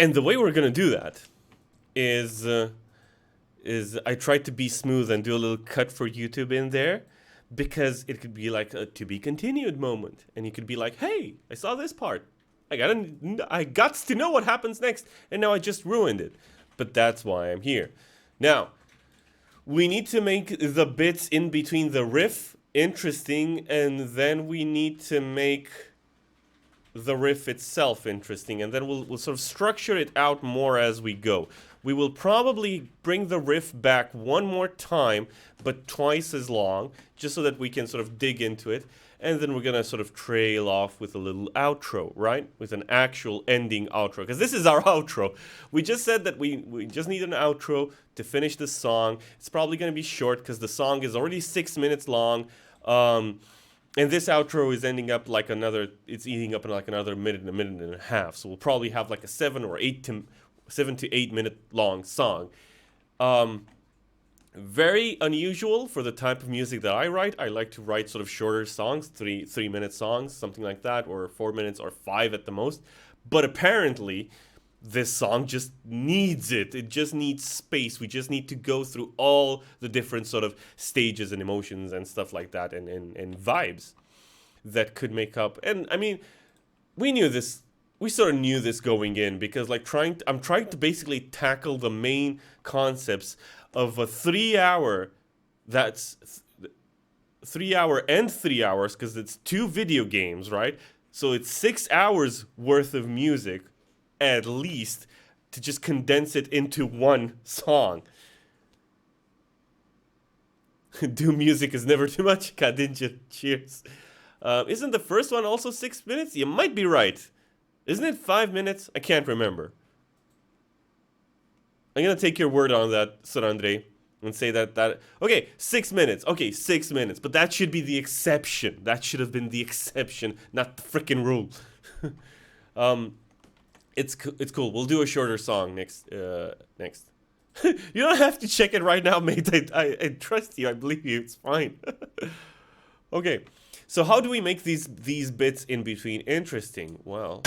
And the way we're gonna do that is I tried to be smooth and do a little cut for YouTube in there, because it could be like a to be continued moment, and you could be like, hey, I saw this part, I got to know what happens next, and now I just ruined it. But that's why I'm here. Now, we need to make the bits in between the riff interesting, and then we need to make the riff itself interesting, and then we'll sort of structure it out more as we go. We will probably bring the riff back one more time, but twice as long, just so that we can sort of dig into it. And then we're gonna sort of trail off with a little outro, right? With an actual ending outro, because this is our outro. We just said that we just need an outro to finish the song. It's probably gonna be short, because the song is already 6 minutes long. And this outro is ending up like it's eating up in like another minute and a half. So we'll probably have like a 7 to 8 minute long song. Very unusual for the type of music that I write. I like to write sort of shorter songs, 3-minute songs, something like that, or 4 minutes or 5 at the most. But apparently, this song just needs it. It just needs space. We just need to go through all the different sort of stages and emotions and stuff like that, and vibes that could make up. And I mean, we knew this. We sort of knew this going in, because like I'm trying to basically tackle the main concepts of a 3 hour, that's 3 hour and 3 hours, because it's 2 video games, right? So it's 6 hours worth of music, at least, to just condense it into one song. Do music is never too much. Kadinja, cheers. Isn't the first one also 6 minutes? You might be right. Isn't it 5 minutes? I can't remember. I'm gonna take your word on that, Sir Andre, and say that okay, 6 minutes. Okay, 6 minutes, but that should be the exception. That should have been the exception, not the freaking rule. It's cool. We'll do a shorter song next. You don't have to check it right now, mate. I trust you. I believe you. It's fine. Okay. So how do we make these bits in between interesting? Well,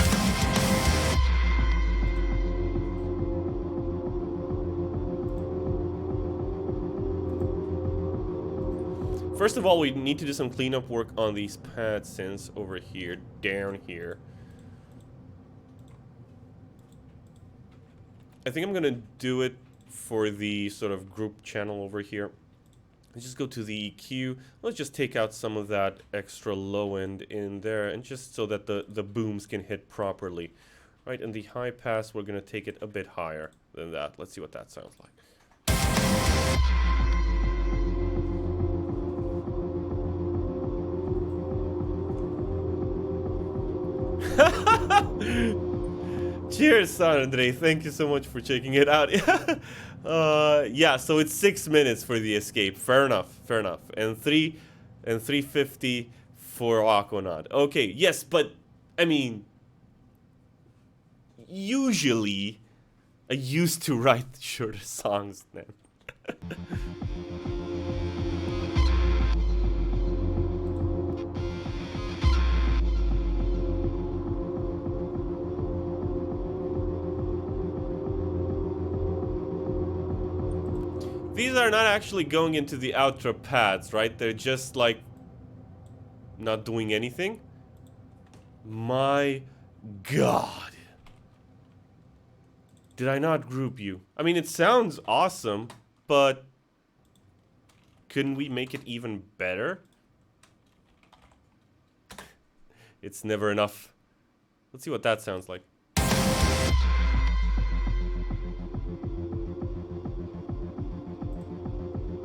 first of all, we need to do some cleanup work on these pad synths over here, down here. I think I'm gonna do it for the sort of group channel over here. Let's just go to the EQ. Let's just take out some of that extra low end in there, and just so that the booms can hit properly. Right, and the high pass, we're gonna take it a bit higher than that. Let's see what that sounds like. Cheers, San Andre. Thank you so much for checking it out. Yeah, so it's 6 minutes for the escape. Fair enough, fair enough. And 350 for Aquanaut. Okay, yes, but I mean, usually I used to write shorter songs then. These are not actually going into the outro pads, right? They're just like not doing anything. My God. Did I not group you? I mean, it sounds awesome, but couldn't we make it even better? It's never enough. Let's see what that sounds like.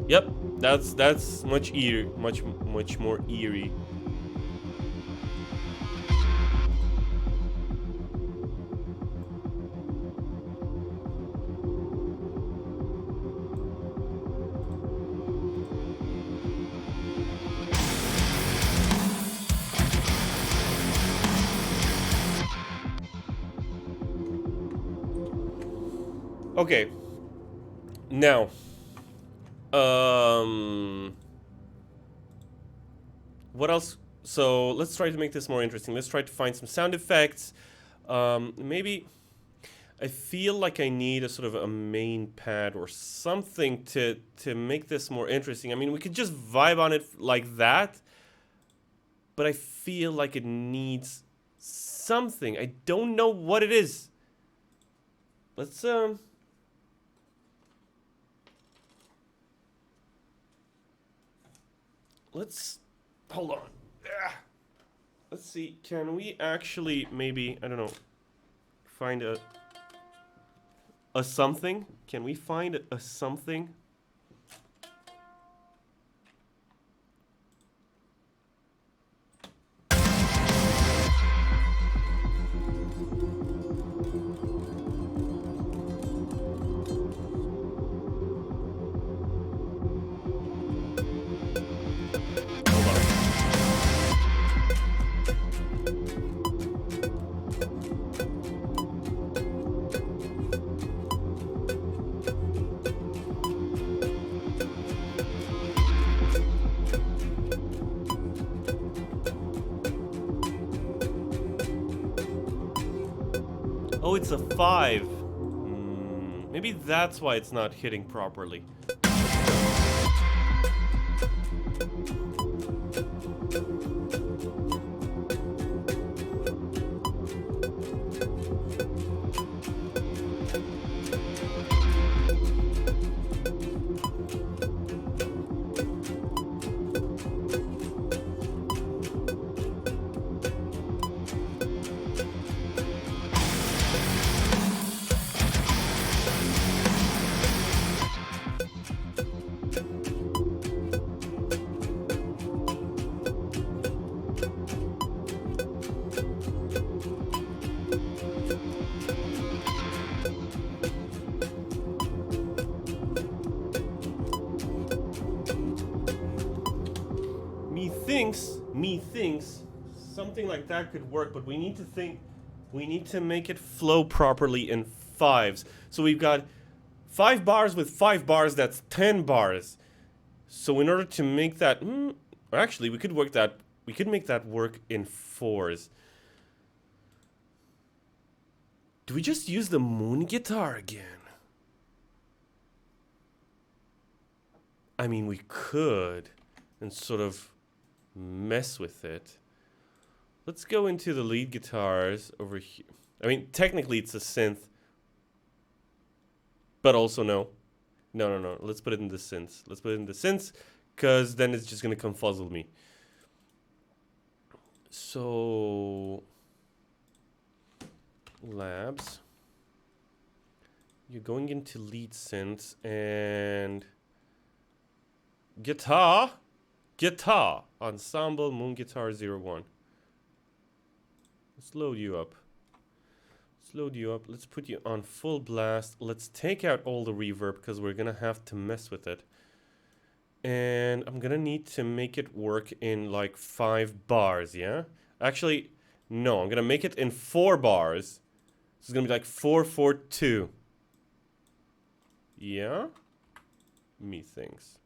Yep, that's much more eerie. Okay. Now, what else? So let's try to make this more interesting. Let's try to find some sound effects. Maybe I feel like I need a sort of a main pad or something to make this more interesting. I mean, we could just vibe on it like that, but I feel like it needs something. I don't know what it is. Let's hold on. Let's see. Can we actually maybe, I don't know, find a something? Can we find a something? Oh, it's a 5. Maybe that's why it's not hitting properly. Methinks something like that could work, but we need to make it flow properly in 5s. So we've got 5 bars with 5 bars, that's 10 bars. So in order to make that, actually we could make that work in 4s. Do we just use the moon guitar again? I mean, we could, and sort of mess with it. Let's go into the lead guitars over here. I mean, technically it's a synth, but also no. No. Let's put it in the synths. Let's put it in the synths, because then it's just going to confuzzle me. So, labs. You're going into lead synths and guitar, ensemble, moon guitar 01. Let's load you up. Let's put you on full blast. Let's take out all the reverb because we're gonna have to mess with it. And I'm gonna need to make it work in like 5 bars, yeah? Actually, no, I'm gonna make it in 4 bars. This is gonna be like 4-4-2. Yeah? Methinks.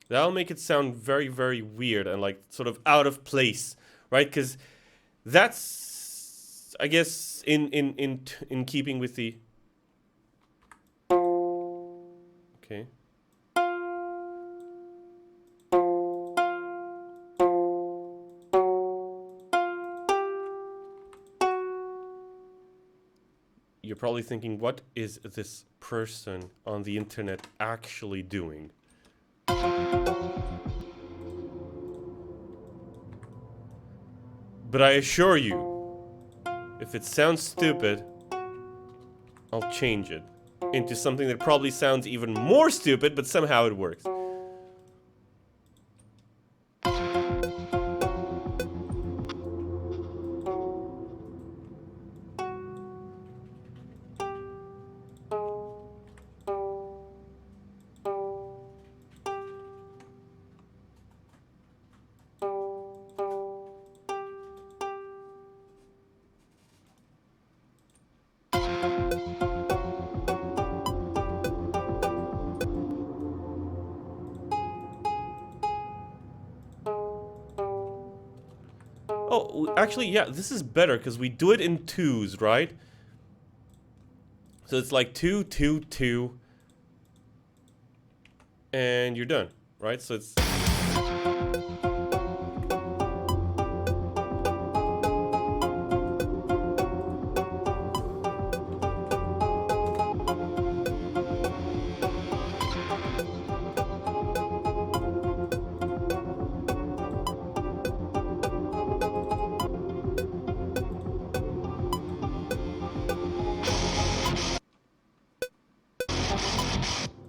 That'll make it sound very, very weird and like sort of out of place, right? Because that's, I guess, in keeping with the. Okay. You're probably thinking, what is this person on the internet actually doing? But I assure you, if it sounds stupid, I'll change it into something that probably sounds even more stupid, but somehow it works. Oh, actually, yeah, this is better because we do it in 2s, right? So it's like 2, 2, 2, and you're done, right? So it's...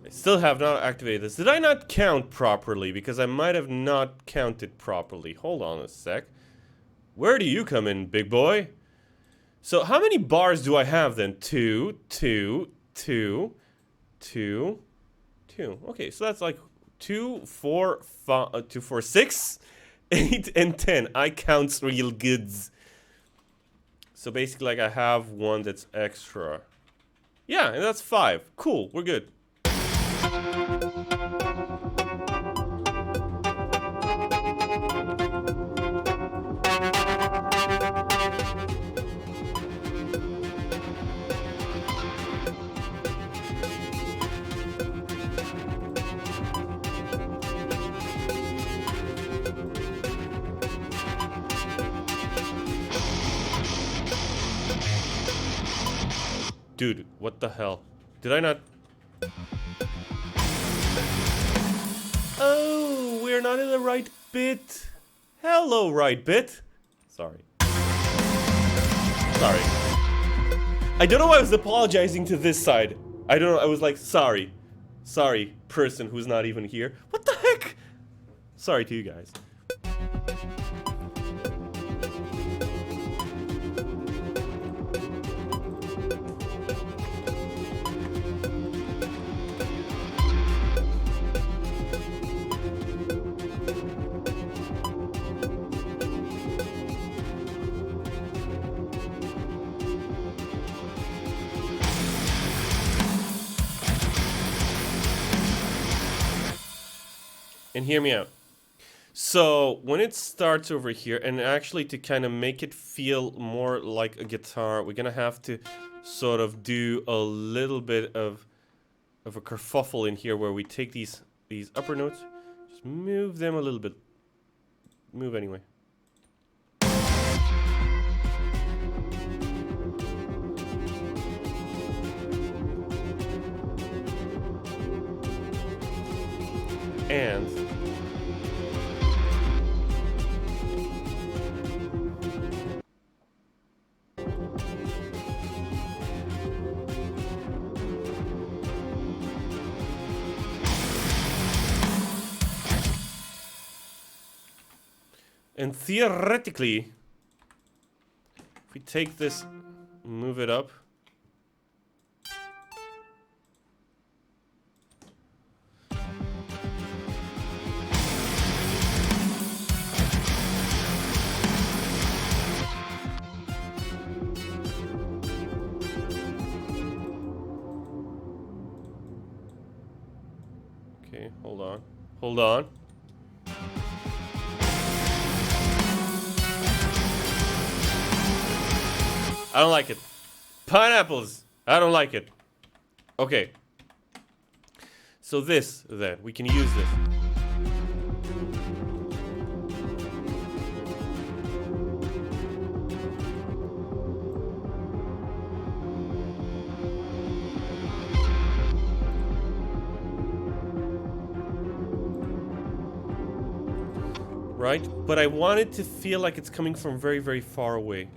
Still have not activated this. Did I not count properly? Because I might have not counted properly. Hold on a sec. Where do you come in, big boy? So how many bars do I have then? 2, 2, 2, 2, 2. Okay, so that's like 2, 4, 5, 2, 4, 6, 8, and 10. I count real goods. So basically, like, I have one that's extra. Yeah, and that's 5. Cool, we're good. Dude, what the hell? Did I not... Oh, we're not in the right bit. Hello, right bit. Sorry. Sorry. I don't know why I was apologizing to this side. I don't know, I was like, sorry. Sorry, person who's not even here. What the heck? Sorry to you guys. And hear me out. So when it starts over here, and actually to kind of make it feel more like a guitar, we're gonna have to sort of do a little bit of a kerfuffle in here, where we take these upper notes, just move them a little bit. Move anyway. And theoretically, if we take this, move it up. Okay, hold on. Hold on. I don't like it. Pineapples. I don't like it. Okay. So this, then, we can use this. Right? But I want it to feel like it's coming from very, very far away.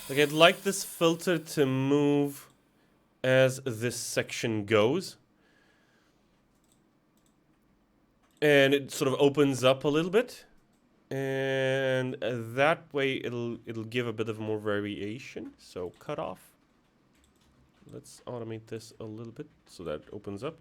Like, I'd like this filter to move as this section goes. And it sort of opens up a little bit. And that way it'll give a bit of more variation. So cut off. Let's automate this a little bit so that it opens up.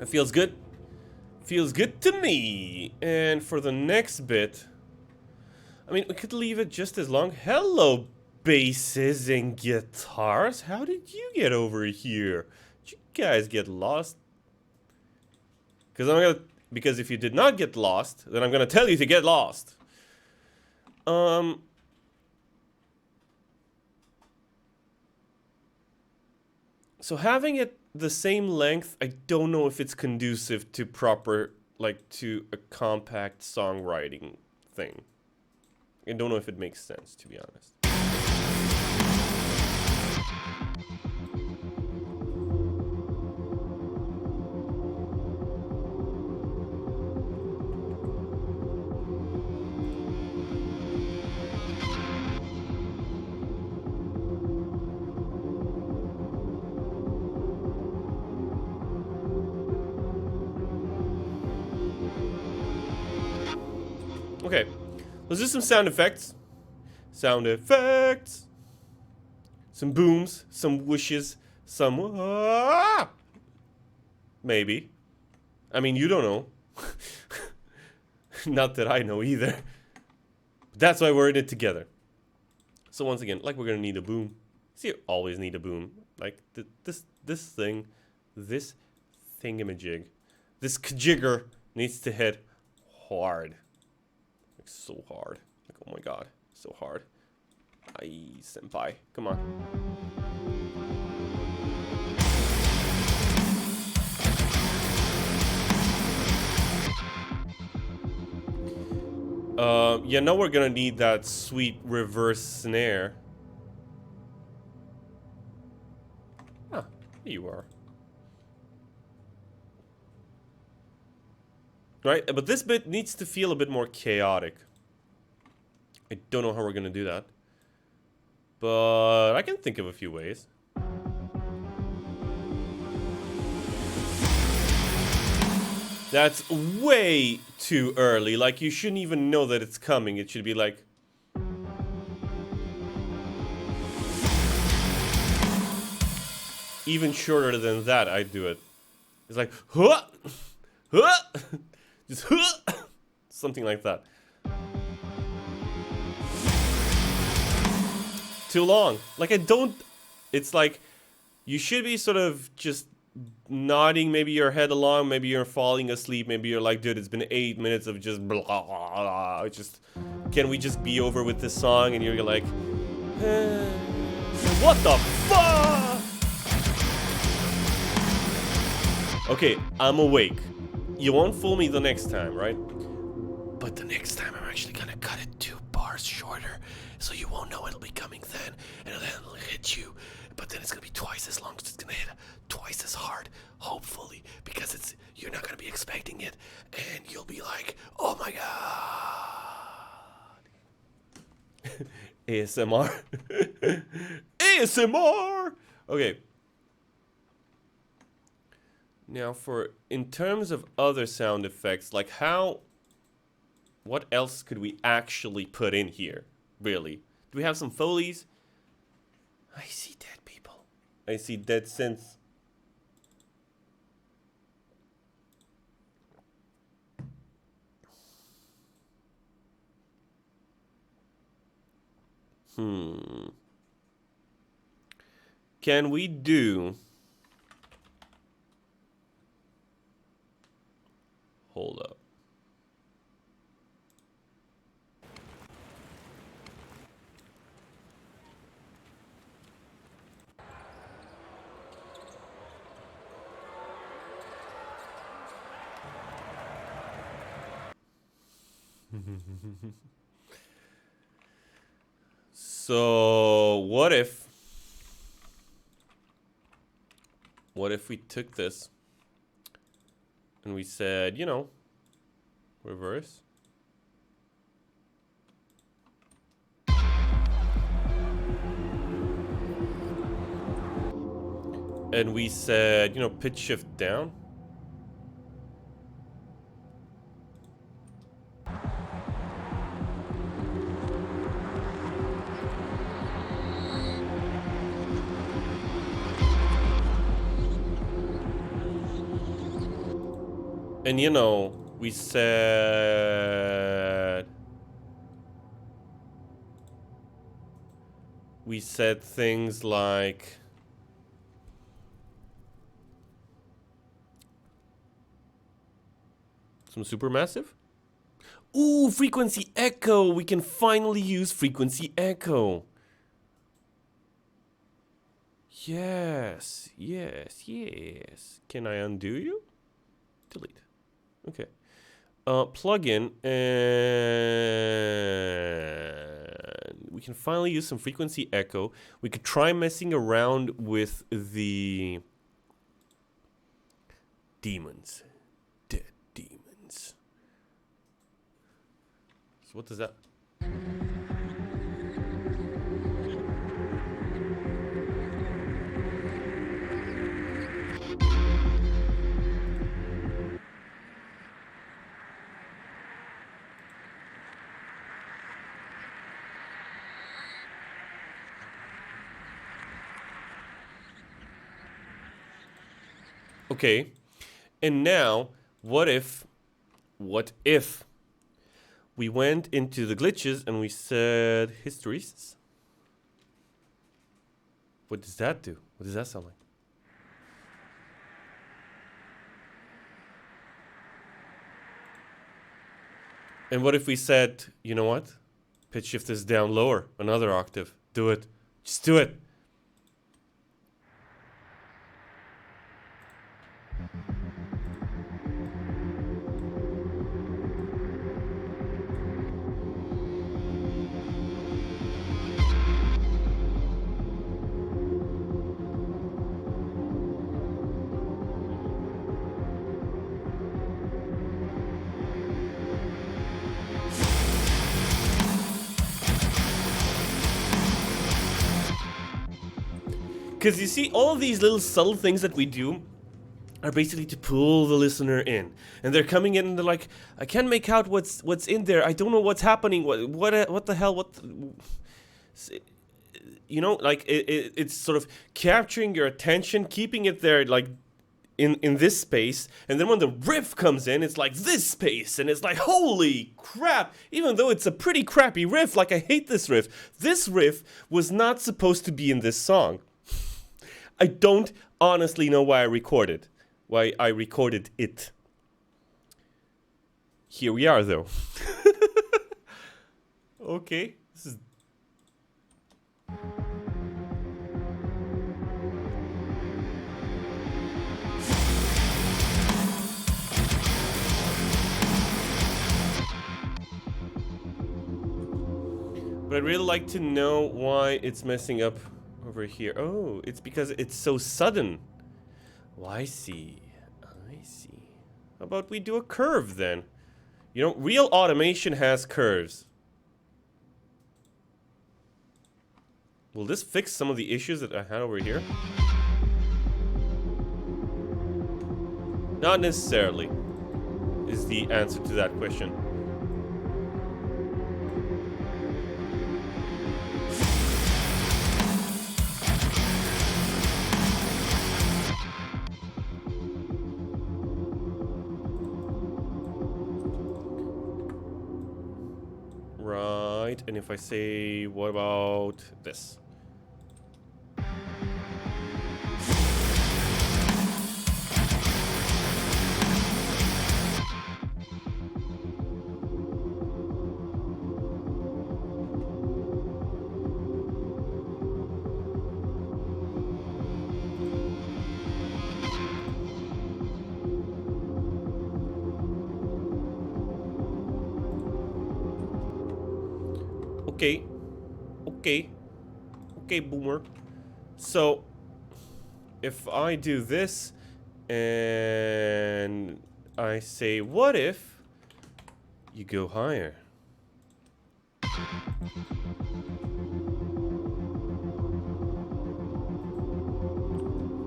It feels good. Feels good to me. And for the next bit, I mean, we could leave it just as long. Hello, basses and guitars. How did you get over here? Did you guys get lost? Because if you did not get lost, then I'm gonna tell you to get lost. So having it the same length, I don't know if it's conducive to proper, like, to a compact songwriting thing. I don't know if it makes sense, to be honest. Okay, let's do some sound effects. Sound effects. Some booms, some whooshes, some maybe. I mean, you don't know. Not that I know either. That's why we're in it together. So once again, like, we're gonna need a boom. See, you always need a boom. Like this thingamajig, this kajigger needs to hit hard. So hard. Like, oh my god, so hard. Aye, senpai, come on. Yeah, now we're gonna need that sweet reverse snare. Ah, here you are. Right, but this bit needs to feel a bit more chaotic. I don't know how we're gonna do that, but I can think of a few ways. That's way too early. Like, you shouldn't even know that it's coming. It should be like... even shorter than that, I'd do it. It's like, huh, huh. Just something like that. Too long. Like, I don't... It's like, you should be sort of just nodding maybe your head along, maybe you're falling asleep, maybe you're like, dude, it's been 8 minutes of just blah, blah, blah. Just, can we just be over with this song? And you're like, what the fuck? Okay, I'm awake. You won't fool me the next time, right? But the next time I'm actually gonna cut it 2 bars shorter, so you won't know it'll be coming then, and then it'll hit you. But then it's gonna be twice as long, so it's gonna hit twice as hard, hopefully, because you're not gonna be expecting it, and you'll be like, oh my god. ASMR. ASMR. Okay. Now, in terms of other sound effects, like what else could we actually put in here, really? Do we have some Foleys? I see dead people. I see dead synths. Can we do... Hold up. So, what if we took this and we said, you know, reverse. And we said, you know, pitch shift down. And you know, we said things like some supermassive. Ooh, frequency echo. We can finally use frequency echo. Yes, yes, yes. Can I undo you? Delete. Okay. Plugin, and we can finally use some frequency echo. We could try messing around with the demons. Dead demons. So what does that... Okay, and now, what if we went into the glitches and we said hysteresis? What does that do? What does that sound like? And what if we said, you know what? Pitch shift this down lower, another octave. Do it. Just do it. Because you see, all of these little subtle things that we do are basically to pull the listener in, and they're coming in and they're like, I can't make out what's in there. I don't know what's happening. What the hell? You know, like it's sort of capturing your attention, keeping it there, like in this space, and then when the riff comes in, it's like this space, and it's like, holy crap! Even though it's a pretty crappy riff, like I hate this riff. This riff was not supposed to be in this song. I don't honestly know why I recorded it. Here we are, though. Okay, this is... But I'd really like to know why it's messing up over here. Oh, it's because it's so sudden. Well, I see. How about we do a curve then? You know, real automation has curves. Will this fix some of the issues that I had over here? Not necessarily, is the answer to that question. Right, and if I say, what about this? Okay, boomer. So, if I do this, and I say, what if you go higher?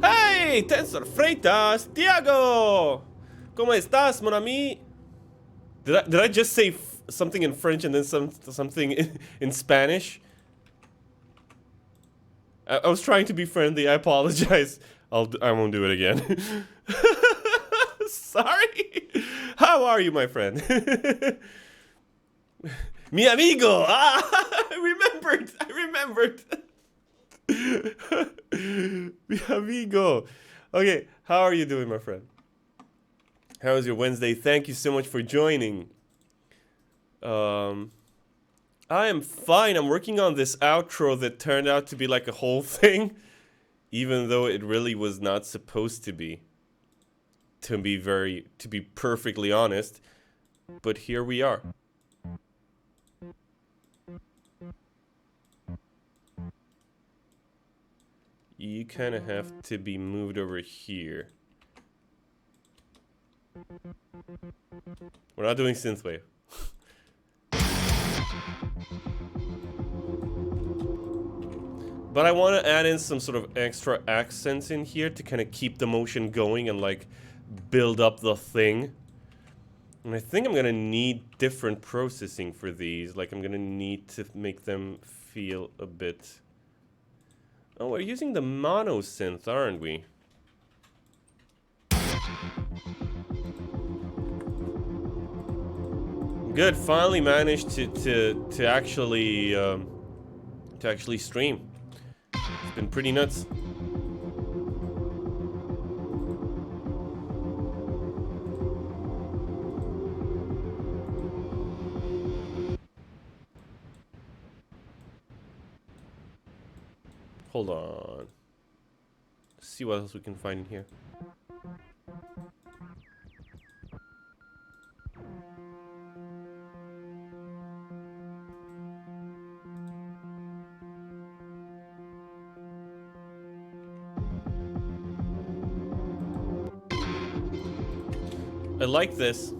Hey, Tensor Freitas, Tiago! ¿Cómo estás, mon ami? Did I just say something in French and then something in Spanish? I was trying to be friendly. I apologize. I won't do it again. Sorry. How are you, my friend? Mi amigo! Ah, I remembered. Mi amigo. Okay, how are you doing, my friend? How was your Wednesday? Thank you so much for joining. I am fine. I'm working on this outro that turned out to be like a whole thing, even though it really was not supposed to be. To be perfectly honest, but here we are. You kind of have to be moved over here. We're not doing synthwave. But I want to add in some sort of extra accents in here to kind of keep the motion going and like build up the thing. And I think I'm gonna need different processing for these. Like I'm gonna need to make them feel a bit... Oh, we're using the mono synth, aren't we? Good, finally managed to actually stream. It's been pretty nuts. Hold on. Let's see what else we can find in here. I like this,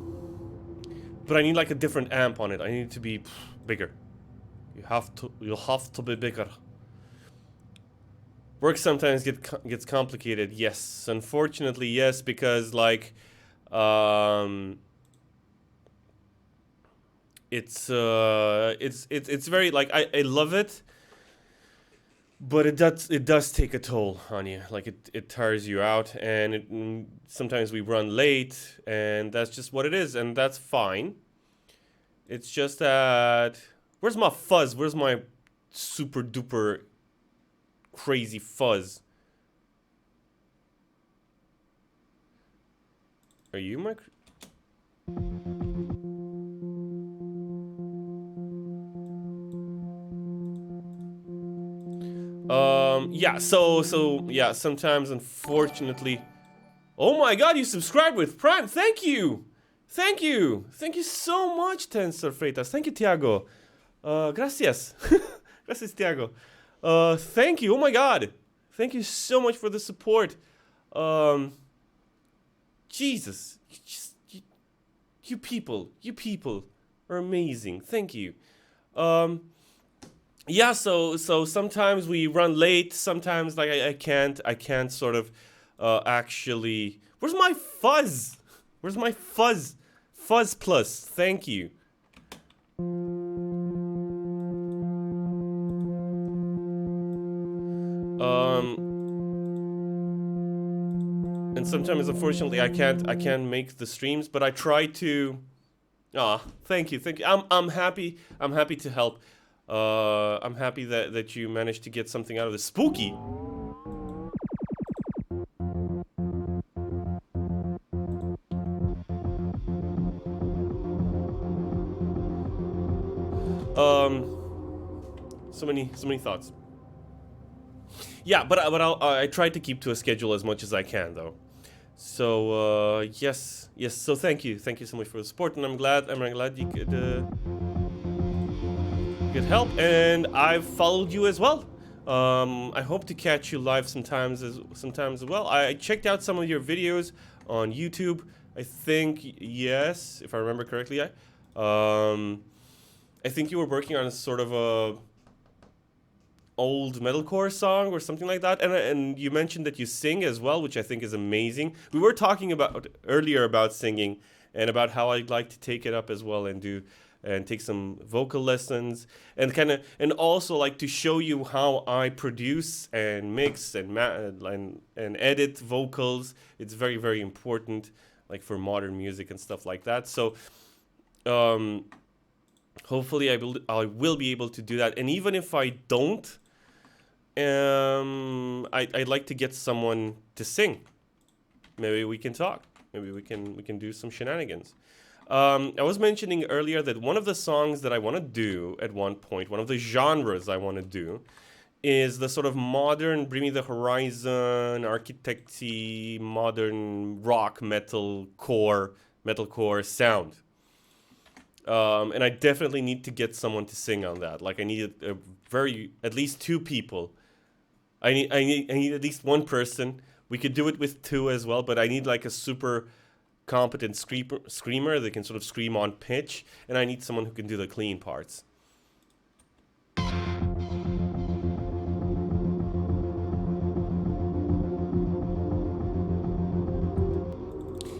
but I need like a different amp on it. I need it to be bigger. You'll have to be bigger. Work sometimes gets complicated. Yes, unfortunately, yes, because like, it's very like I love it, but it does take a toll on you. Like it tires you out, and sometimes we run late, and that's just what it is, and that's fine. It's just that where's my fuzz? Where's my super duper crazy fuzz? Are you my... Yeah, so yeah, sometimes unfortunately... Oh my god, you subscribed with Prime! Thank you! Thank you! Thank you so much, Tensor Freitas. Thank you, Tiago. Gracias. Gracias, Tiago. Thank you. Oh my god. Thank you so much for the support. Jesus. You people are amazing. Thank you. Yeah, so sometimes we run late. Sometimes like I can't sort of actually... Where's my fuzz? Where's my fuzz? Fuzz plus. Thank you. And sometimes, unfortunately, I can't make the streams, but I try to. Thank you. I'm happy to help. I'm happy that you managed to get something out of this. Spooky. So many thoughts. Yeah, but I try to keep to a schedule as much as I can, though. So yes. So thank you so much for the support, and I'm glad you could help, and I've followed you as well. I hope to catch you live sometimes as well. I checked out some of your videos on YouTube. I think, yes, if I remember correctly, I think you were working on a sort of a old metalcore song or something like that, and you mentioned that you sing as well, which I think is amazing. We were talking about earlier about singing and about how I'd like to take it up as well and take some vocal lessons and also like to show you how I produce and mix and edit vocals. It's very, very important. like for modern music and stuff like that. So hopefully I will be able to do that. And even if I don't, I'd like to get someone to sing. Maybe we can talk. Maybe we can do some shenanigans. I was mentioning earlier that one of the songs that I want to do at one point, one of the genres I want to do, is the sort of modern, Bring Me the Horizon, architecty, modern rock, metalcore sound. And I definitely need to get someone to sing on that. Like I need at least two people. I need at least one person. We could do it with two as well, but I need like a super competent screamer that can sort of scream on pitch, and I need someone who can do the clean parts.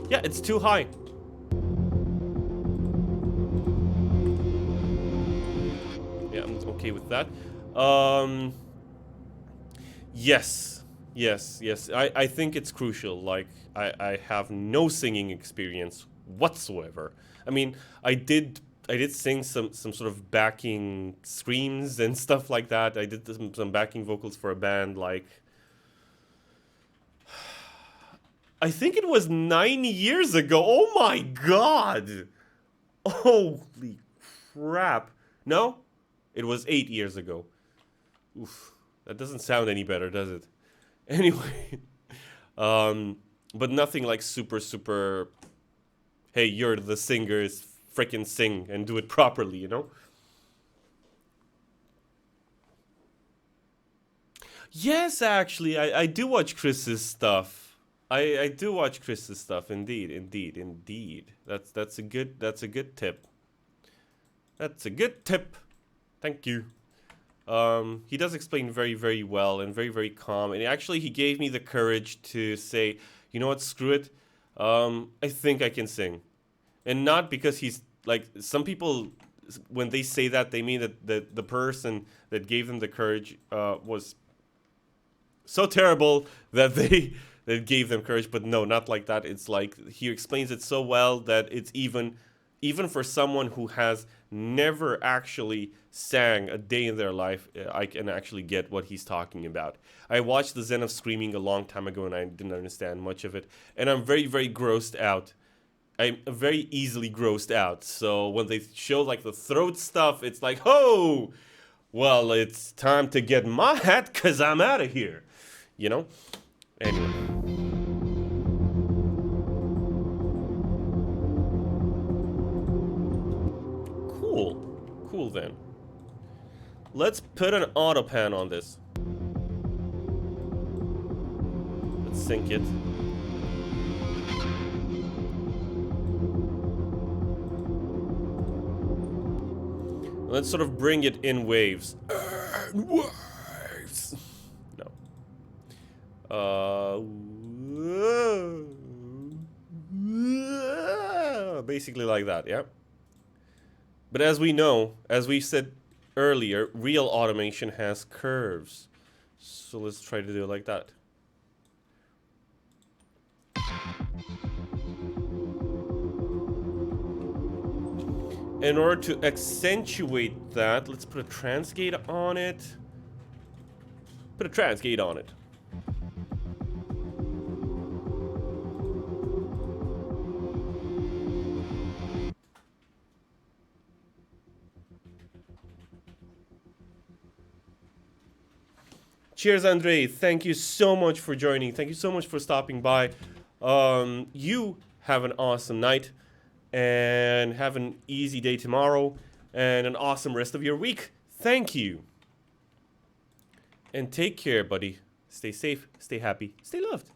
Yeah, it's too high. Yeah, I'm okay with that. Yes. I think it's crucial. Like, I have no singing experience whatsoever. I mean, I did sing some sort of backing screams and stuff like that. I did some backing vocals for a band, like, I think it was 9 years ago. Oh my god! Holy crap. No? It was 8 years ago. Oof. That doesn't sound any better, does it? Anyway. But nothing like super, hey, you're the singers, frickin' sing and do it properly, you know? Yes, actually, I do watch Chris's stuff. I do watch Chris's stuff, indeed. That's a good tip. That's a good tip. Thank you. He does explain very, very well and very, very calm. And actually, he gave me the courage to say, you know what, screw it. I think I can sing. And not because he's, like, some people, when they say that, they mean that the person that gave them the courage was so terrible that that gave them courage. But no, not like that. It's like, he explains it so well that it's even for someone who has never actually sang a day in their life, I can actually get what he's talking about. I watched the Zen of Screaming a long time ago and I didn't understand much of it. And I'm very, very grossed out. I'm very easily grossed out. So when they show like the throat stuff, it's like, oh, well, it's time to get my hat because I'm out of here. You know? Anyway. Cool then. Let's put an auto pan on this. Let's sync it. Let's sort of bring it in waves. Waves. No. Basically like that, yeah. But as we know, as we said earlier, real automation has curves. So let's try to do it like that. In order to accentuate that, let's put a transgate on it. Put a transgate on it. Cheers, Andre. Thank you so much for joining. Thank you so much for stopping by. You have an awesome night and have an easy day tomorrow and an awesome rest of your week. Thank you. And take care, buddy. Stay safe, stay happy, stay loved.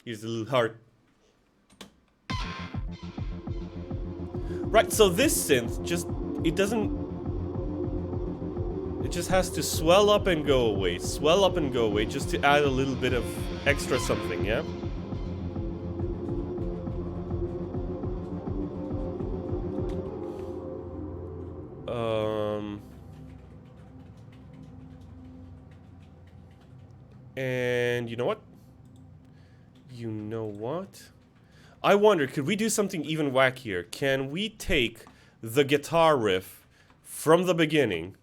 Here's a little heart. Right, so this synth just, it just has to swell up and go away, just to add a little bit of extra something, yeah? And you know what? what? I wonder, could we do something even wackier? Can we take the guitar riff from the beginning,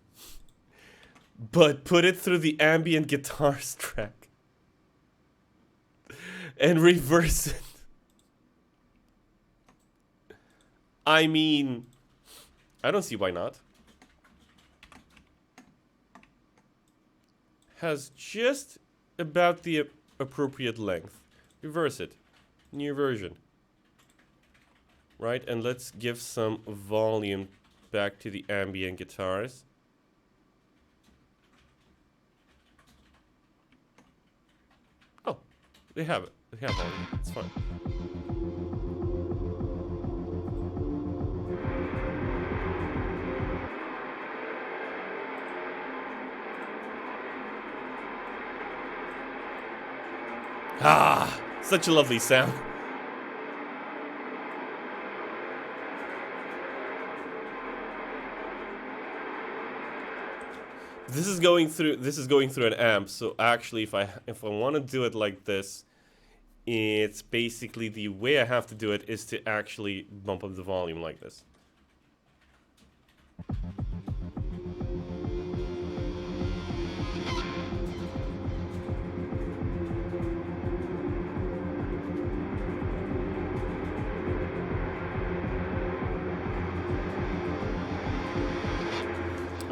but put it through the ambient guitars track and reverse it? I mean, I don't see why not. Has just about the appropriate length. Reverse it. New version. Right, and let's give some volume back to the ambient guitars. Oh, they have it. They have volume. It's fine. Ah, such a lovely sound. This is going through an amp, so actually if I want to do it like this, it's basically the way I have to do it is to actually bump up the volume like this.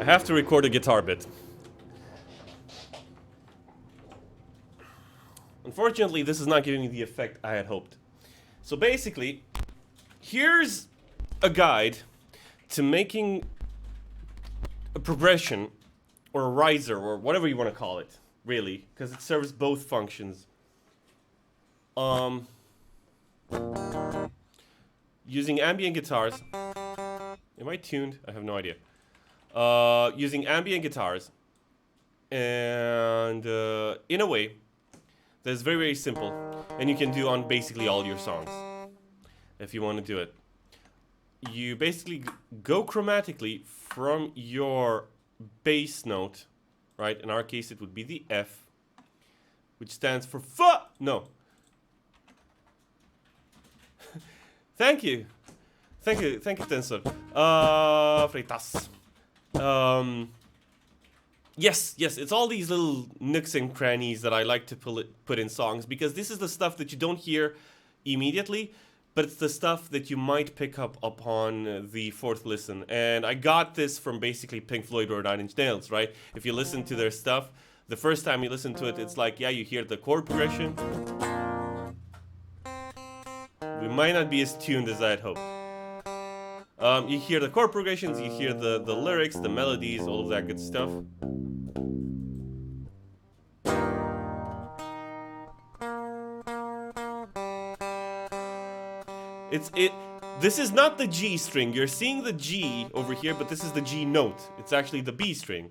I have to record a guitar bit. Unfortunately, this is not giving me the effect I had hoped. So basically, here's a guide to making a progression or a riser or whatever you want to call it, really, because it serves both functions. Using ambient guitars. Am I tuned? I have no idea. Using ambient guitars, and in a way that's very, very simple, and you can do on basically all your songs if you want to do it. You basically go chromatically from your bass note, right? In our case it would be the F, which stands for no. Thank you, Tensor. Freitas. Yes, it's all these little nooks and crannies that I like to put in songs, because this is the stuff that you don't hear immediately, but it's the stuff that you might pick up upon the fourth listen. And I got this from basically Pink Floyd or Nine Inch Nails, right? If you listen to their stuff, the first time you listen to it, it's like, yeah, you hear the chord progression. We might not be as tuned as I had hoped. You hear the chord progressions, you hear the lyrics, the melodies, all of that good stuff. This is not the G string. You're seeing the G over here, but this is the G note. It's actually the B string.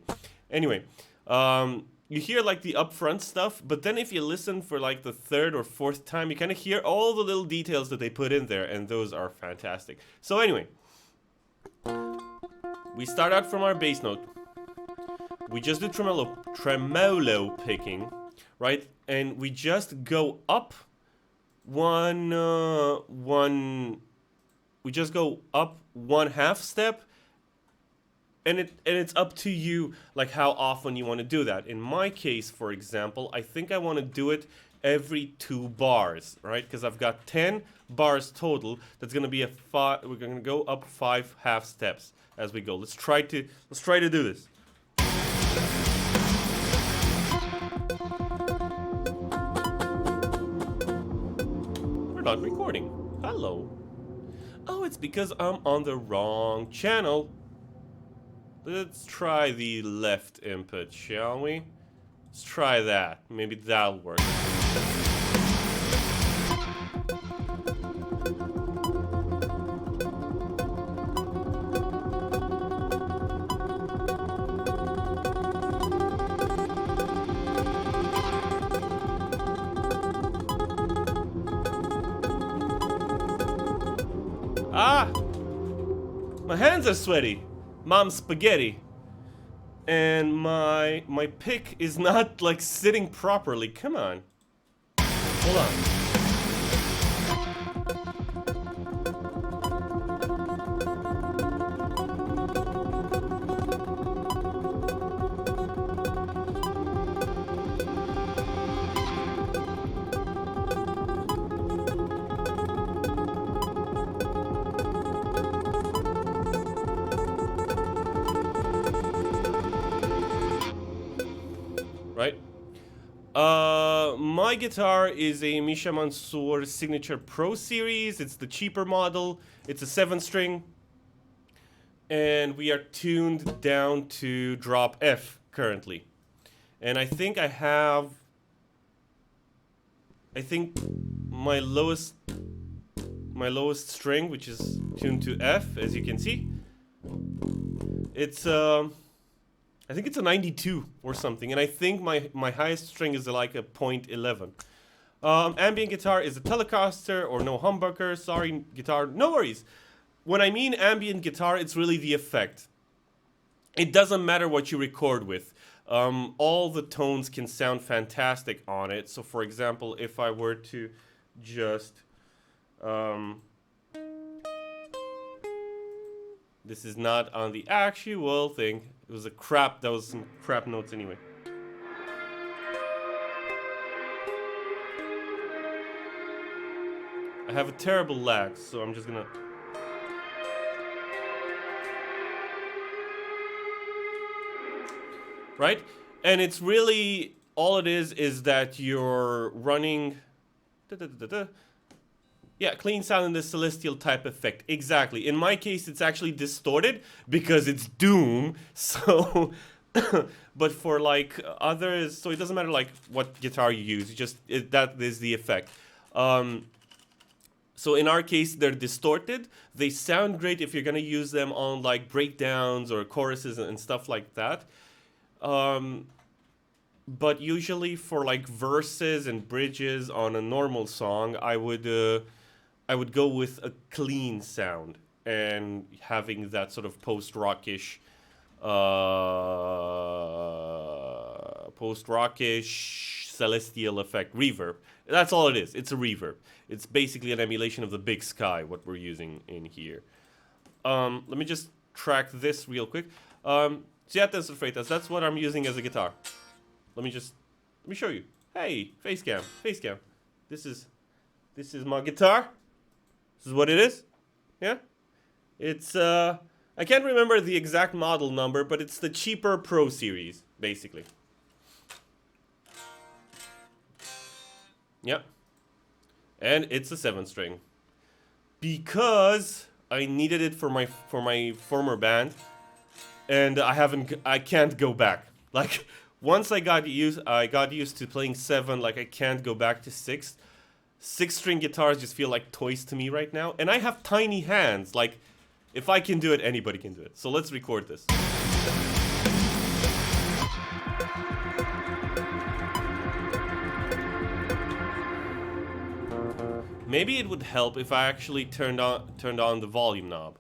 Anyway, you hear like the upfront stuff, but then if you listen for like the third or fourth time, you kind of hear all the little details that they put in there, and those are fantastic. So anyway, we start out from our bass note. We just do tremolo picking, right? And we just go up we just go up 1/2 step, and it's up to you, like how often you want to do that. In my case, for example, I think I want to do it every 2 bars, right? Because I've got 10 bars total. That's gonna be we're gonna go up 5 half steps as we go. Let's try to do this. We're not recording. Hello. Oh, it's because I'm on the wrong channel. Let's try the left input, shall we? Let's try that. Maybe that'll work. Ah! My hands are sweaty. Mom's spaghetti. And my pick is not like sitting properly. Come on. Hold on. my guitar is a Misha Mansour Signature Pro Series. It's the cheaper model. It's a 7-string. And we are tuned down to drop F currently. And I think my lowest string, which is tuned to F, as you can see, it's I think it's a 92 or something, and I think my highest string is like a 0.11. Ambient guitar is a Telecaster or no humbucker. Sorry, guitar, no worries. When I mean ambient guitar, it's really the effect. It doesn't matter what you record with. All the tones can sound fantastic on it. So, for example, if I were to just this is not on the actual thing. It was that was some crap notes anyway. I have a terrible lag, so I'm just gonna... Right? And it's really, all it is that you're running... Yeah, clean sound in the celestial type effect. Exactly. In my case, it's actually distorted because it's Doom. So, but for like others, so it doesn't matter like what guitar you use. That is the effect. So in our case, they're distorted. They sound great if you're gonna use them on like breakdowns or choruses and stuff like that. But usually for like verses and bridges on a normal song, I would go with a clean sound and having that sort of post-rockish celestial effect, reverb. That's all it is. It's a reverb. It's basically an emulation of the big sky, what we're using in here. Let me just track this real quick. Ciatas Freitas, that's what I'm using as a guitar. Let me show you. Hey, face cam. This is my guitar. This is what it is. Yeah? It's, I can't remember the exact model number, but it's the cheaper Pro Series, basically. Yeah. And it's a 7-string. Because I needed it for my former band. And I can't go back. Like, once I got used to playing 7, like I can't go back to 6. 6-string guitars just feel like toys to me right now. And I have tiny hands. Like, if I can do it, anybody can do it. So let's record this. Maybe it would help if I actually turned on the volume knob.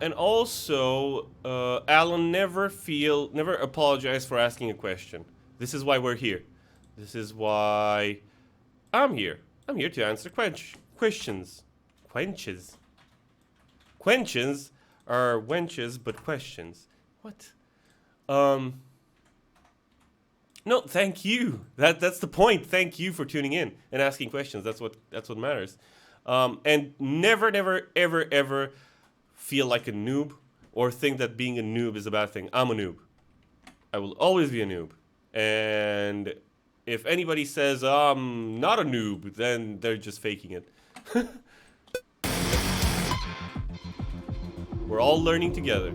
And also, Alan, never apologize for asking a question. This is why we're here. This is why I'm here. I'm here to answer questions. Quenches. Quenches are wenches, but questions. What? No, thank you. That's the point. Thank you for tuning in and asking questions. That's what matters. And never, ever feel like a noob or think that being a noob is a bad thing. I'm a noob. I will always be a noob. And if anybody says I'm not a noob, then they're just faking it. We're all learning together.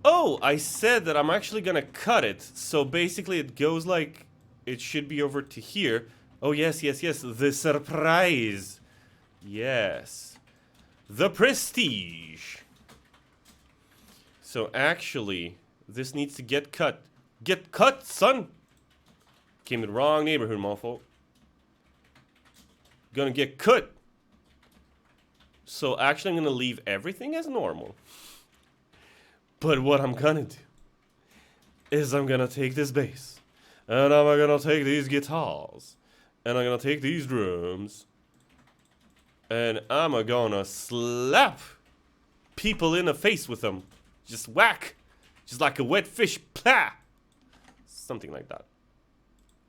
Oh, I said that I'm actually gonna cut it. So basically it goes like, it should be over to here. Oh, yes, the surprise. Yes. The prestige. So actually, This needs to get cut. Get cut, son! Came to the wrong neighborhood, mofo. Gonna get cut. So actually I'm gonna leave everything as normal. But what I'm gonna do is I'm gonna take this bass. And I'm gonna take these guitars. And I'm gonna take these drums. And I'm gonna slap people in the face with them. Just whack. Just like a wet fish. Plah! Something like that.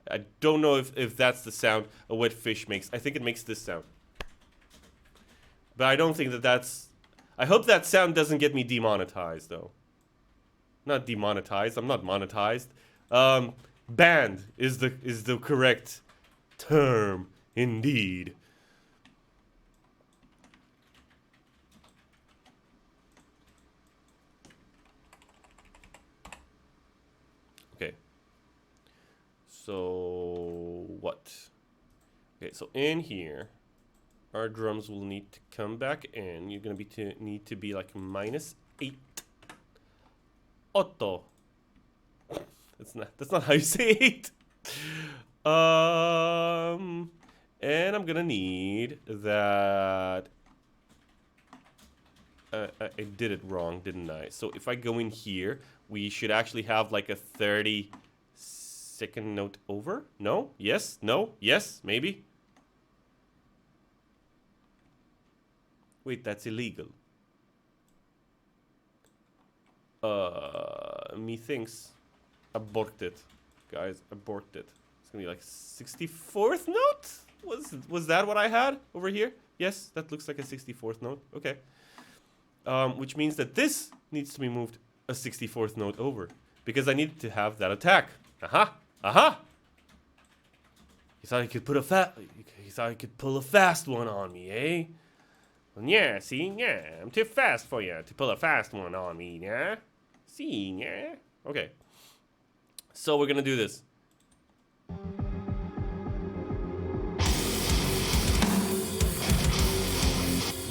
I don't know if that's the sound a wet fish makes. I think it makes this sound. But I don't think that that's... I hope that sound doesn't get me demonetized, though. Not demonetized. I'm not monetized. Banned is the correct term, indeed. Okay. So what? Okay, so in here, our drums will need to come back in. You're gonna need to be like -8. Otto. That's not how you say 8. And I'm gonna need that. I did it wrong, didn't I? So if I go in here, we should actually have like a 30-second note over. No? Yes? No? Yes? Maybe? Wait, that's illegal. Methinks. Abort it. Guys, abort it. It's gonna be like 64th note? Was that what I had over here? Yes, that looks like a 64th note. Okay. Which means that this needs to be moved a 64th note over. Because I need to have that attack. Aha! Aha! He thought he could pull a fast one on me, eh? Well, yeah, see? Yeah, I'm too fast for you to pull a fast one on me, yeah? See, yeah? Okay. So we're gonna do this.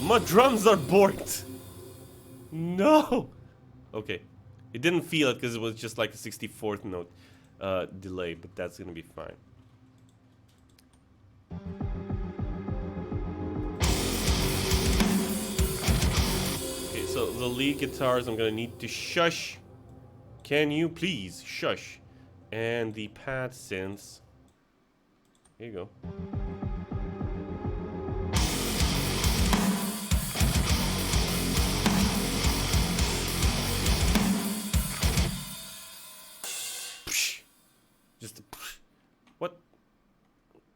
My drums are borked! No! Okay. It didn't feel it because it was just like a 64th note delay, but that's gonna be fine. Okay, so the lead guitars I'm gonna need to shush. Can you please shush? And the pad synths. Here you go. Just what?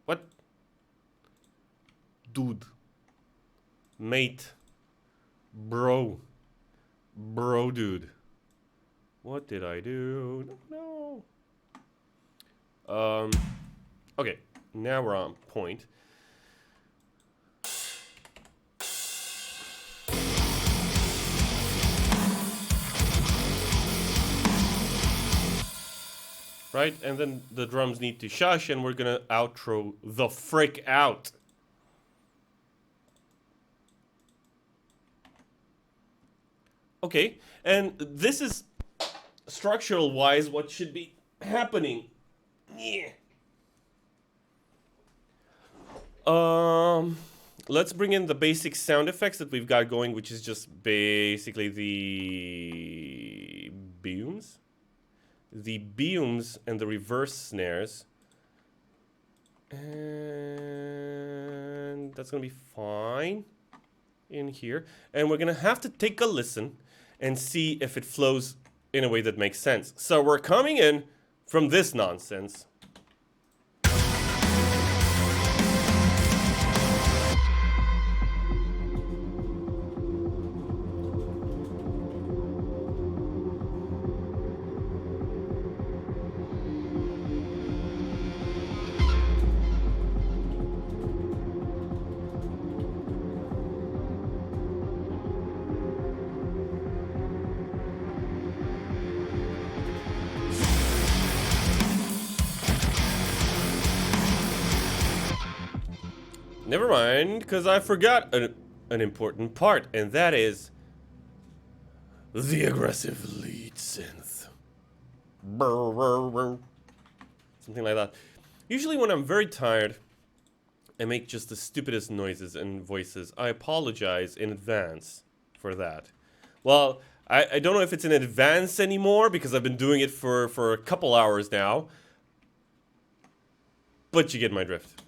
What? Dude. Mate. Bro. Bro, dude. What did I do? No. Okay. Now we're on point. Right? And then the drums need to shush, and we're gonna outro the frick out. Okay, and this is structural wise what should be happening. Yeah. Let's bring in the basic sound effects that we've got going, which is just basically the booms. The booms and the reverse snares. And that's gonna be fine in here. And we're gonna have to take a listen and see if it flows in a way that makes sense. So we're coming in from this nonsense. Never mind, because I forgot an important part, and that is the aggressive lead synth. Something like that. Usually when I'm very tired, I make just the stupidest noises and voices. I apologize in advance for that. Well, I don't know if it's in advance anymore because I've been doing it for a couple hours now. But you get my drift.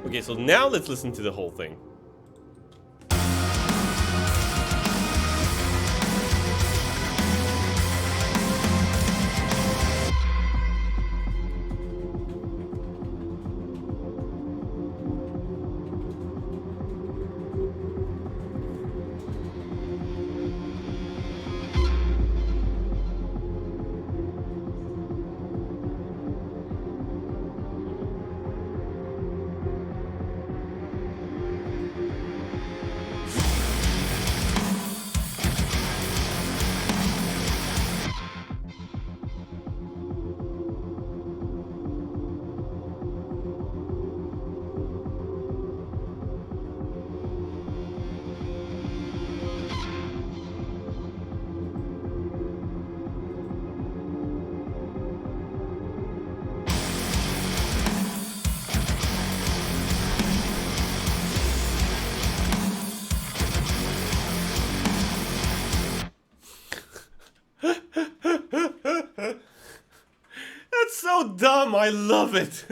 Okay, so now let's listen to the whole thing. That's so dumb, I love it.